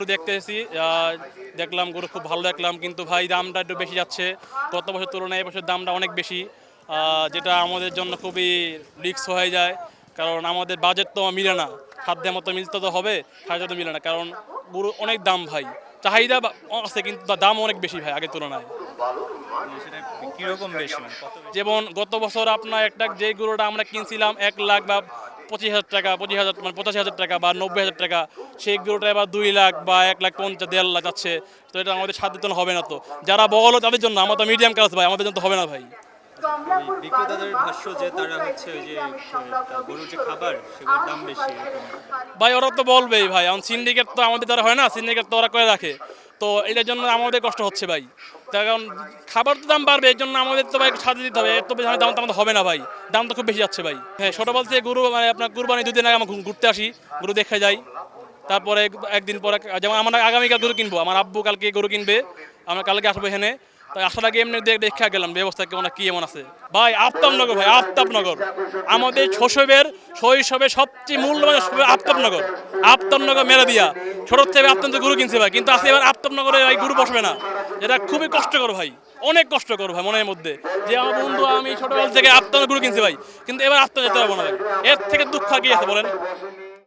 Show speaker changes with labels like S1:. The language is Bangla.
S1: দেখতে এসেছি, দেখলাম গরু খুব ভালো দেখলাম, কিন্তু ভাই দামটা একটু বেশি যাচ্ছে। গত বছর তুলনায় এবছর দামটা অনেক বেশি, যেটা আমাদের জন্য খুবই রিস্ক হয়ে যায়। কারণ আমাদের বাজেট তো মিলে না, সাধ্যের মতো মিলতে তো হবে, সাধ্যের মতো মিলে না। কারণ গরু অনেক দাম ভাই, চাহিদা আছে কিন্তু দাম অনেক বেশি ভাই আগের তুলনায়।
S2: সেটা কিরকম বেশি মানে কত বেশি?
S1: যেমন গত বছর আপনার একটা যে গরুটা আমরা কিনছিলাম 1 লাখ বা 25,000 টাকা, 25,000 মানে 85,000 টাকা বা 90,000 টাকা, সেই গরুটা এবার 2 লাখ বা 1,50,000 1.5 লাখ যাচ্ছে। তো এটা আমাদের সাধ্যের জন্য হবে না। তো যারা বড় তাদের জন্য, আমরা তো মিডিয়াম ক্লাস ভাই, আমাদের জন্য তো হবে না ভাই।
S2: ওই বিক্রেতাদের ভাষ্য যে তারা হচ্ছে ওই যে গরুর যে খাবার সেগুলোর দাম বেশি এরকম।
S1: ভাই ওরা তো বলবেই ভাই, এখন সিন্ডিকেট তো আমাদের দ্বারা হয় না, সিন্ডিকেট তো ওরা করে রাখে। তো এটার জন্য আমাদের কষ্ট হচ্ছে ভাই। তার কারণ খাবার তো দাম বাড়বে, এর জন্য আমাদের তো ভাই সাথে দিতে হবে। এর তো বেশি দাম তো আমাদের হবে না ভাই, দাম তো খুব বেশি যাচ্ছে ভাই। হ্যাঁ, ছোটো বলতে গরু মানে আপনার কুরবানি 2 দিন আগে আমরা ঘুরতে আসি, গরু দেখে যাই। তারপরে একদিন পরে, যেমন আমরা আগামীকাল গরু কিনবো, আমার আব্বু কালকে গরু কিনবে, আমরা কালকে আসবো এখানে। তাই আসার আগে এমনি দেখে গেলাম ব্যবস্থা কেমন, কি এমন আছে ভাই। আফতাবনগর ভাই, আফতাবনগর আমাদের শৈশবের সবচেয়ে মূল্যবান আফতাবনগর। আফতাবনগর মেরে দিয়া ছোট থেকে আফতাব গরু কিনছে ভাই, কিন্তু আজকে এবার আফতাবনগরে ভাই গরু বসবে না। এটা খুবই কষ্টকর ভাই, অনেক কষ্টকর ভাই মনের মধ্যে। যে আমার বন্ধু আমি ছোটবেলা থেকে আফতাব গরু কিনছি ভাই, কিন্তু এবার আফতাব যেতে পারবো না ভাই। এর থেকে দুঃখ কি আছে বলেন।